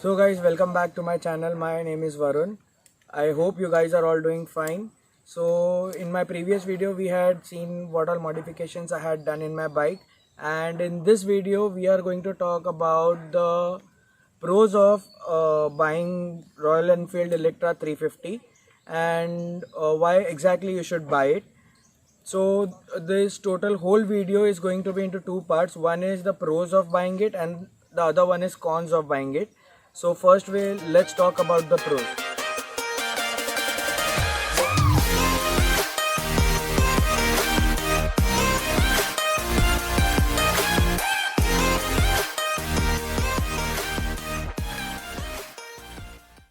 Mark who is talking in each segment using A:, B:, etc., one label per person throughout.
A: So guys, welcome back to my channel. My name is Varun. I hope you guys are all doing fine. So in my previous video we had seen what all modifications I had done in my bike, and in this video we are going to talk about the pros of buying Royal Enfield Electra 350 and why exactly you should buy it. So this total whole video is going to be into two parts. One is the pros of buying it and the other one is cons of buying it. So first let's talk about the pros.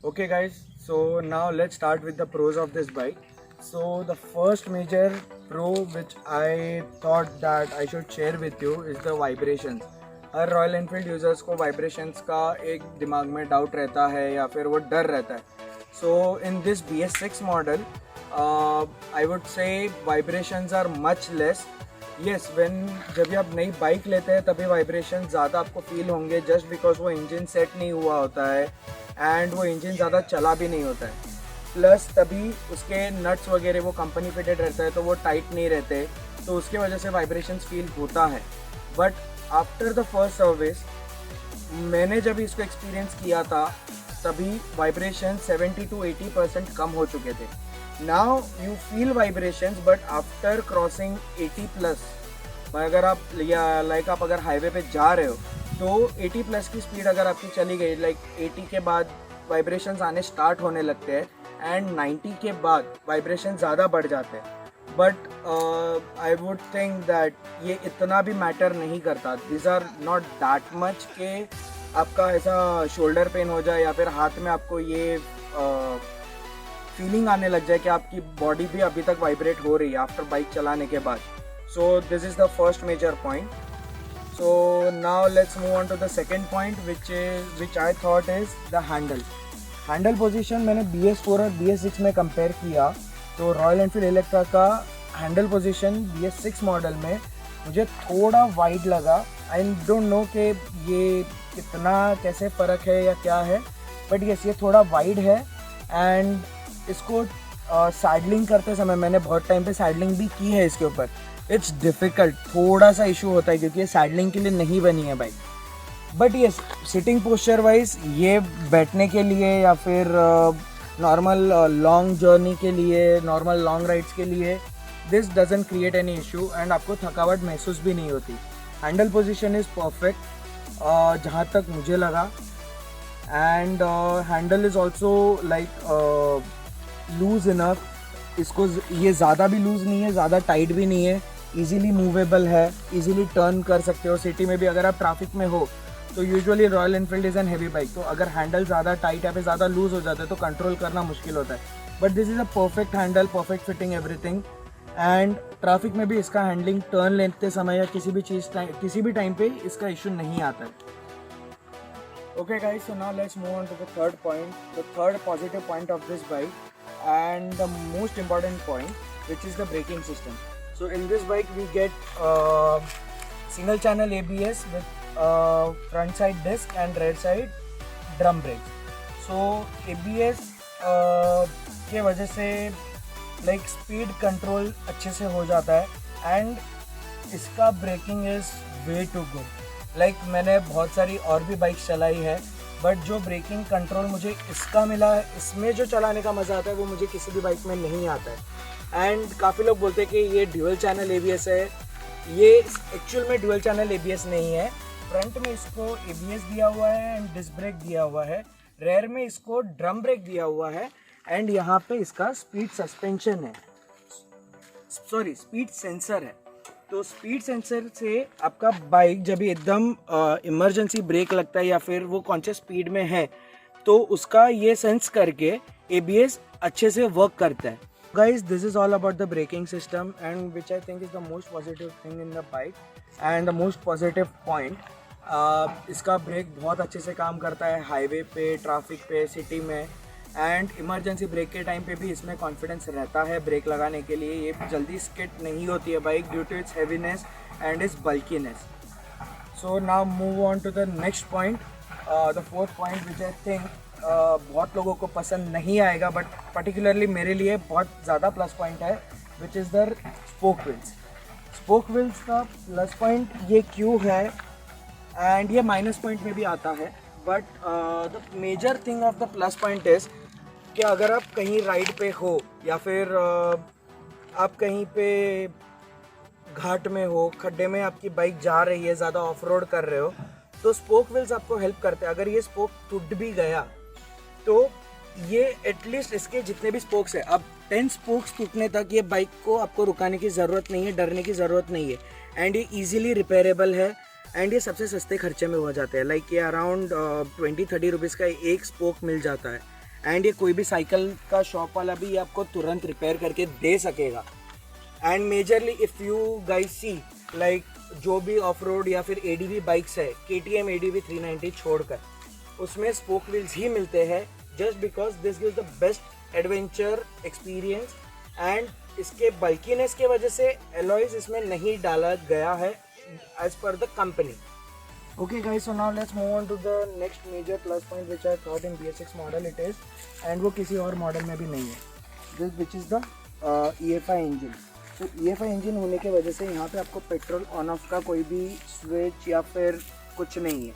A: Okay guys, so now let's start with the pros of this bike. So the first major pro which I thought that I should share with you is the vibrations. Her royal Enfield users को vibrations का एक दिमाग में doubt रहता है या फिर वो डर रहता है. So in this BS6 model I would say vibrations are much less. Yes, जब भी आप नई बाइक लेते हैं तभी वाइब्रेशन ज़्यादा आपको फील होंगे, जस्ट बिकॉज वो इंजन सेट नहीं हुआ होता है एंड वो इंजन ज़्यादा चला भी नहीं होता है. प्लस तभी उसके नट्स वगैरह वो कंपनी फिटेड रहता है तो वो टाइट नहीं रहते, तो उसके वजह से वाइब्रेशंस फील होता है. But after the first service मैंने जब इसको एक्सपीरियंस किया था तभी वाइब्रेशन 70 to 80% कम हो चुके थे. Now you feel vibrations but after crossing 80 plus, अगर आप लाइक आप अगर हाईवे पे जा रहे हो तो 80 प्लस की स्पीड अगर आपकी चली गई, लाइक 80 के बाद वाइब्रेशंस आने स्टार्ट होने लगते हैं एंड 90 के बाद वाइब्रेशन ज़्यादा बढ़ जाते हैं. But I would think that ये इतना भी मैटर नहीं करता. This are not that much के आपका ऐसा शोल्डर पेन हो जाए या फिर हाथ में आपको ये फीलिंग आने लग जाए कि आपकी बॉडी भी अभी तक वाइब्रेट हो रही है आफ्टर बाइक चलाने के बाद. So this is the first major point. So now let's move on to the second point which I thought is the handle. Handle position मैंने BS4 और BS6 में कंपेयर किया तो रॉयल एनफील्ड इलेक्ट्रा का handle position BS6 model में मुझे थोड़ा wide लगा. आई डोंट नो कि ये कितना कैसे फ़र्क है या क्या है, बट यस ये थोड़ा वाइड है. एंड इसको सैडलिंग करते समय मैंने बहुत टाइम पे सैडलिंग भी की है इसके ऊपर. इट्स डिफ़िकल्ट, थोड़ा सा इशू होता है क्योंकि ये सैडलिंग के लिए नहीं बनी है बाइक. बट ये सिटिंग पोस्चर वाइज ये बैठने के लिए या फिर नॉर्मल लॉन्ग जर्नी के लिए, नॉर्मल लॉन्ग राइड्स के लिए this doesn't create any issue and आपको थकावट महसूस भी नहीं होती. हैंडल पोजीशन इज़ परफेक्ट जहाँ तक मुझे लगा. And handle is also like loose enough. इसको ये ज़्यादा भी लूज़ नहीं है, ज़्यादा टाइट भी नहीं है, इजीली मूवेबल है, इजीली टर्न कर सकते हो. सिटी में भी अगर आप ट्रैफिक में हो तो usually royal Enfield is an heavy bike, तो अगर हैंडल ज़्यादा टाइट या फिर ज़्यादा लूज़ हो जाता है तो कंट्रोल करना मुश्किल होता है. But this is a perfect handle, perfect fitting, everything. And traffic में भी इसका हैंडलिंग टर्न लेते समय या किसी भी टाइम पे इसका इशू नहीं आता है. Okay guys, so now let's move on to the third point, the third positive point of this bike and the most important point, which is the braking system. So in this bike we get single channel ABS with front side disc and rear side drum brakes. So ABS के वजह से like speed control अच्छे से हो जाता है and इसका braking is way too good. Like मैंने बहुत सारी और भी बाइक्स चलाई है बट जो ब्रेकिंग कंट्रोल मुझे इसका मिला है, इसमें जो चलाने का मज़ा आता है वो मुझे किसी भी बाइक में नहीं आता है. एंड काफ़ी लोग बोलते हैं कि ये ड्यूअल चैनल ABS है. ये एक्चुअल में ड्यूअल चैनल ABS नहीं है. फ्रंट में इसको ABS दिया हुआ है एंड डिस्क ब्रेक दिया हुआ है. रेयर में इसको ड्रम ब्रेक दिया हुआ है एंड यहाँ पे इसका स्पीड सस्पेंशन है, सॉरी स्पीड सेंसर है. तो स्पीड सेंसर से आपका बाइक जब एकदम इमरजेंसी ब्रेक लगता है या फिर वो कॉन्शियस स्पीड में है तो उसका ये सेंस करके ABS अच्छे से वर्क करता है. Guys, this is all about the braking system and which I think is the most positive thing in the bike and the most positive point. इसका ब्रेक बहुत अच्छे से काम करता है हाईवे पे, ट्रैफिक पे, सिटी में. एंड इमरजेंसी ब्रेक के टाइम पे भी इसमें कॉन्फिडेंस रहता है ब्रेक लगाने के लिए. ये जल्दी स्किड नहीं होती है bike due to its heaviness and its bulkiness. So now move on to the next point, the fourth point which I think बहुत लोगों को पसंद नहीं आएगा, बट पर्टिकुलरली मेरे लिए बहुत ज़्यादा प्लस पॉइंट है, which is the spoke wheels. Spoke wheels का प्लस पॉइंट ये क्यों है, एंड ये माइनस पॉइंट में भी आता है, but the major thing of the plus point is कि अगर आप कहीं राइड पे हो या फिर आप कहीं पे घाट में हो, खड्डे में आपकी बाइक जा रही है, ज़्यादा ऑफ रोड कर रहे हो, तो स्पोक व्हील्स आपको हेल्प करते हैं. अगर ये स्पोक टूट भी गया तो ये एटलीस्ट इसके जितने भी स्पोक्स है, अब 10 स्पोक्स टूटने तक ये बाइक को आपको रुकाने की ज़रूरत नहीं है, डरने की ज़रूरत नहीं है. एंड ये ईजिली रिपेयरेबल है, एंड ये सबसे सस्ते खर्चे में हो जाते हैं. लाइक ये अराउंड 20-30 रुपीज़ का एक स्पोक मिल जाता है. एंड ये कोई भी साइकिल का शॉप वाला भी ये आपको तुरंत रिपेयर करके दे सकेगा. And majorly if you guys see, like जो भी ऑफ रोड या फिर ADV बाइक्स है, KTM ADV 390 छोड़कर, उसमें स्पोक व्हील्स ही मिलते हैं, just because this gives the best adventure experience. And इसके बल्कीनेस के वजह से एलॉयज इसमें नहीं डाला गया है as per the company. Okay guys, so now let's move on to the next major plus point which I thought in BS6 model it is, and वो किसी और मॉडल में भी नहीं है, this which is the EFI engine. तो EFI engine होने के वजह से यहाँ पे आपको पेट्रोल ऑन ऑफ का कोई भी स्विच या फिर कुछ नहीं है,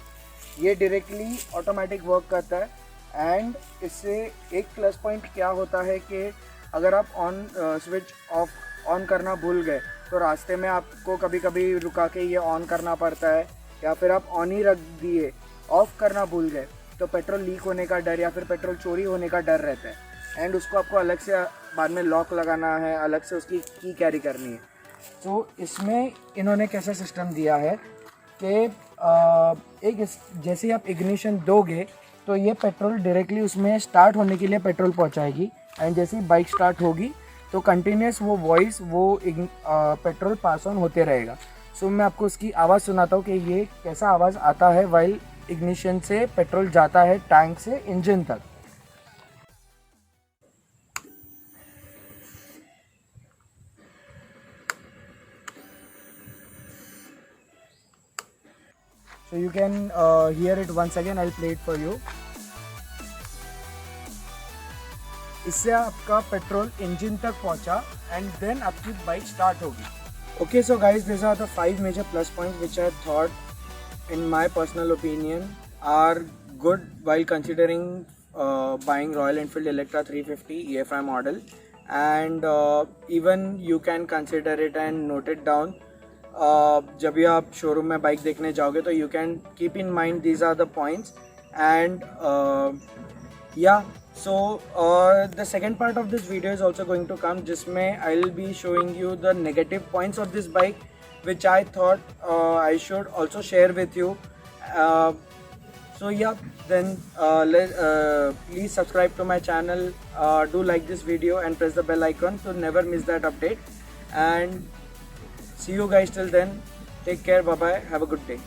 A: ये डायरेक्टली ऑटोमेटिक वर्क करता है. एंड इससे एक प्लस पॉइंट क्या होता है कि अगर आप स्विच ऑफ ऑन करना भूल गए तो रास्ते में आपको कभी कभी रुका के ये ऑन करना पड़ता है, या फिर आप ऑन ही रख दिए, ऑफ़ करना भूल गए तो पेट्रोल लीक होने का डर या फिर पेट्रोल चोरी होने का डर रहता है. एंड उसको आपको अलग से बाद में लॉक लगाना है, अलग से उसकी की कैरी करनी है. तो इसमें इन्होंने कैसा सिस्टम दिया है कि जैसे ही आप इग्निशन दोगे तो ये पेट्रोल डायरेक्टली उसमें स्टार्ट होने के लिए पेट्रोल पहुंचाएगी. एंड जैसे ही बाइक स्टार्ट होगी तो कंटिन्यूस वो वॉइस पेट्रोल पास ऑन होते रहेगा. सो मैं आपको उसकी आवाज़ सुनाता हूँ कि ये कैसा आवाज़ आता है वाइल इग्निशन से पेट्रोल जाता है टैंक से इंजन तक. So you can hear it once again. I'll play it for you. इससे आपका पेट्रोल इंजन तक पहुंचा एंड देन आपकी बाइक स्टार्ट होगी. Okay, so guys, these are the 5 major plus points which I thought, in my personal opinion, are good while considering buying Royal Enfield Electra 350 EFI model. And even you can consider it and note it down. जब भी आप showroom में bike देखने जाओगे तो you can keep in mind these are the points. And या so the second part of this video is also going to come, जिसमें I'll be showing you the negative points of this bike which I thought I should also share with you. So yeah, then please subscribe to my channel, do like this video and press the bell icon to never miss that update. And see you guys till then. Take care. Bye bye. Have a good day.